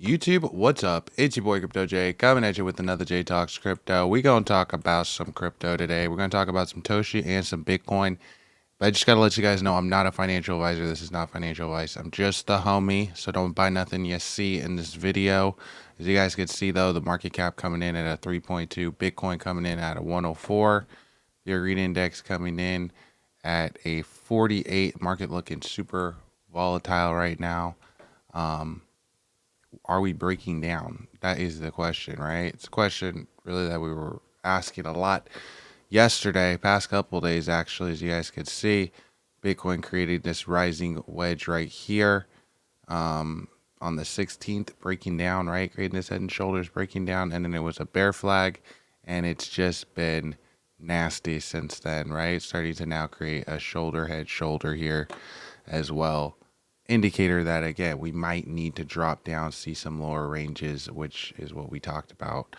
YouTube, what's up? It's your boy Crypto J coming at you with another J Talks Crypto. We're gonna talk about some crypto today. We're gonna talk about some Toshi and some Bitcoin. But I just gotta let you guys know I'm not a financial advisor. This is not financial advice. I'm just the homie, so don't buy nothing you see in this video. As you guys can see though, the market cap coming in at a 3.2, Bitcoin coming in at a 104, your green index coming in at a 48. Market looking super volatile right now. Are we breaking down? That is the question, right? It's a question really that we were asking a lot yesterday, past couple days actually. As you guys could see, Bitcoin created this rising wedge right here on the 16th, breaking down, right? Creating this head and shoulders, breaking down, and then it was a bear flag, and it's just been nasty since then, right? Starting to now create a shoulder, head, shoulder here as well. Indicator that again we might need to drop down, see some lower ranges, which is what we talked about.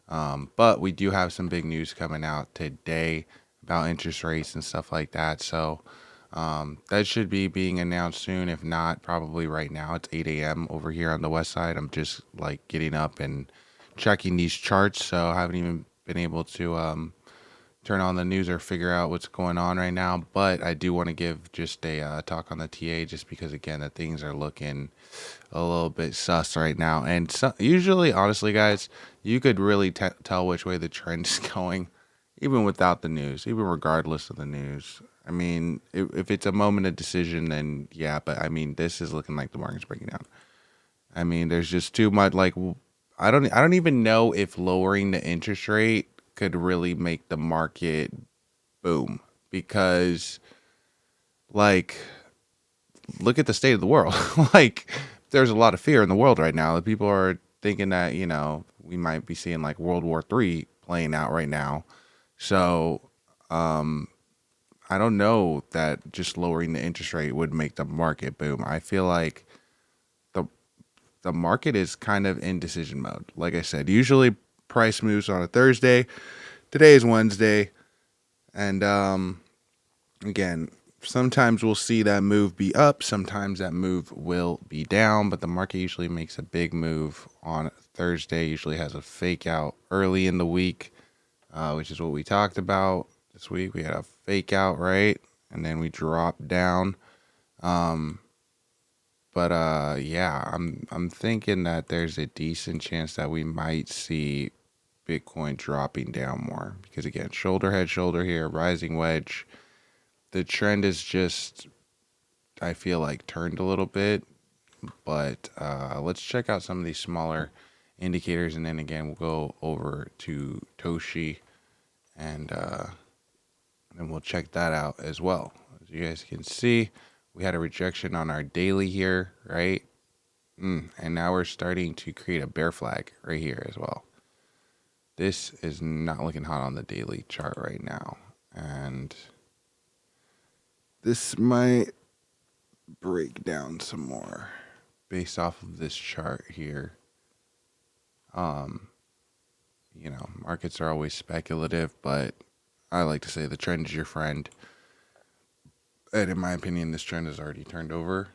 But we do have some big news coming out today about interest rates and stuff like that. So that should be being announced soon. If not, probably right now. It's 8 a.m. over here on the west side. I'm just like getting up and checking these charts, so I haven't even been able to turn on the news or figure out what's going on right now. But I do want to give just a talk on the TA, just because again the things are looking a little bit sus right now. And so, usually, honestly, guys, you could really tell which way the trend is going, even without the news, even regardless of the news. I mean, if it's a moment of decision, then yeah. But I mean, this is looking like the market's breaking down. I mean, there's just too much. Like, I don't even know if lowering the interest rate could really make the market boom, because like look at the state of the world. Like there's a lot of fear in the world right now. People are thinking that we might be seeing like World War III playing out right now. So I don't know that just lowering the interest rate would make the market boom. I feel like the market is kind of in decision mode. Like I said, usually price moves on a Thursday. Today is Wednesday, and again, sometimes we'll see that move be up, sometimes that move will be down, but the market usually makes a big move on Thursday, usually has a fake out early in the week, which is what we talked about this week. We had a fake out, right? And then we dropped down. Yeah, I'm thinking that there's a decent chance that we might see Bitcoin dropping down more, because again, shoulder, head, shoulder here, rising wedge. The trend is just, I feel like, turned a little bit. But let's check out some of these smaller indicators, and then again we'll go over to Toshi, and then we'll check that out as well. As you guys can see, we had a rejection on our daily here, right? And now we're starting to create a bear flag right here as well. This is not looking hot on the daily chart right now, and this might break down some more based off of this chart here. Markets are always speculative, but I like to say the trend is your friend. And in my opinion, this trend has already turned over.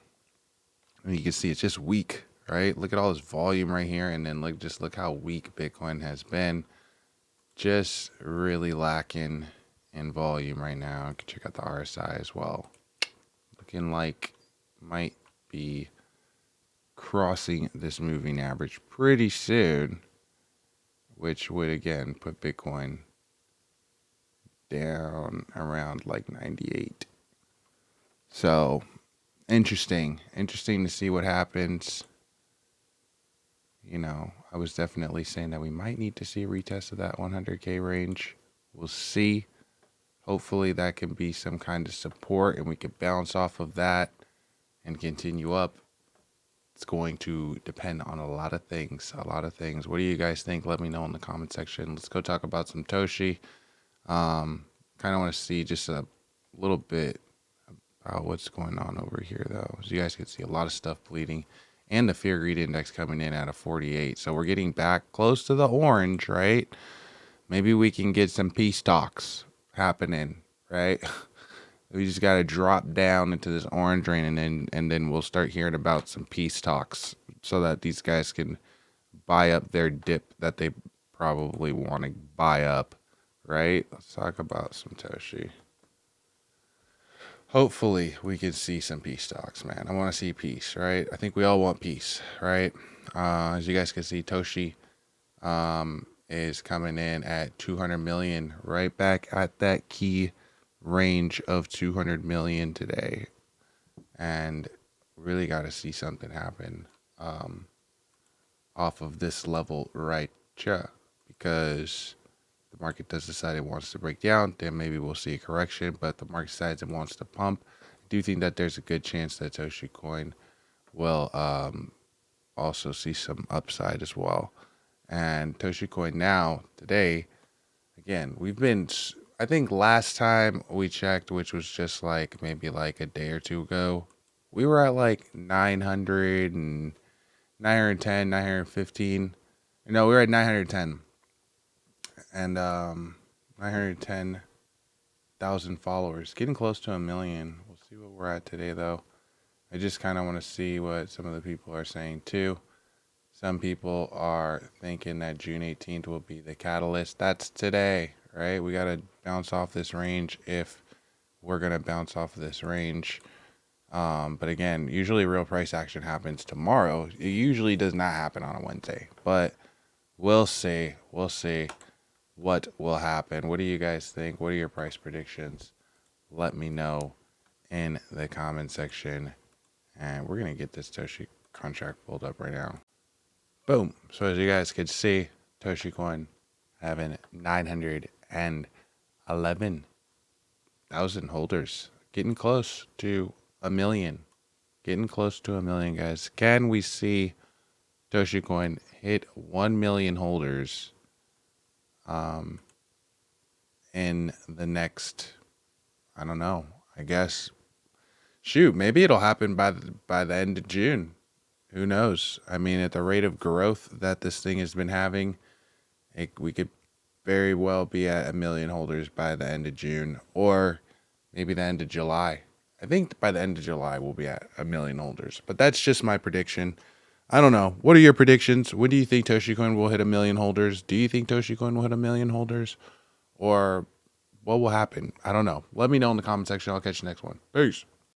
And you can see it's just weak, right? Look at all this volume right here, and then look how weak Bitcoin has been. Just really lacking in volume right now. You can check out the RSI as well. Looking like might be crossing this moving average pretty soon, which would again put Bitcoin down around like 98. So interesting to see what happens. I was definitely saying that we might need to see a retest of that 100K range. We'll see. Hopefully that can be some kind of support, and we can bounce off of that and continue up. It's going to depend on a lot of things. What do you guys think? Let me know in the comment section. Let's go talk about some Toshi. Kind of want to see just a little bit about what's going on over here, though. As you guys can see, a lot of stuff bleeding, and the fear greed index coming in at a 48. So we're getting back close to the orange, right? Maybe we can get some peace talks happening, right? We just got to drop down into this orange rain, and then we'll start hearing about some peace talks so that these guys can buy up their dip that they probably want to buy up, right? Let's talk about some Toshi. Hopefully, we can see some peace stocks, man. I want to see peace, right? I think we all want peace, right? As you guys can see, Toshi is coming in at 200 million, right back at that key range of 200 million today. And really got to see something happen off of this level right here, because the market does decide it wants to break down, then maybe we'll see a correction, but the market decides it wants to pump. I do think that there's a good chance that Toshi coin will also see some upside as well. And Toshi coin now, today, again, I think last time we checked, which was just like maybe like a day or two ago, we were at like 900 and 910, 915. No, we were at 910 and 910,000 followers, getting close to a million. We'll see what we're at today, though. I just kind of want to see what some of the people are saying too. Some people are thinking that June 18th will be the catalyst. That's today, right? We got to bounce off this range if we're going to bounce off of this range. But again, usually real price action happens tomorrow. It usually does not happen on a Wednesday, but we'll see. We'll see what will happen. What do you guys think? What are your price predictions? Let me know in the comment section. And we're going to get this Toshi contract pulled up right now. Boom. So as you guys can see, Toshi coin having 911,000 holders. Getting close to a million. Getting close to a million, guys. Can we see Toshi coin hit 1 million holders in the next, I don't know, I guess, shoot, maybe it'll happen by the end of June. Who knows? I mean, at the rate of growth that this thing has been having, we could very well be at a million holders by the end of June, or maybe the end of July. I think by the end of July we'll be at a million holders, but that's just my prediction. I don't know. What are your predictions? When do you think Toshi coin will hit a million holders? Do you think Toshi coin will hit a million holders? Or what will happen? I don't know. Let me know in the comment section. I'll catch you next one. Peace.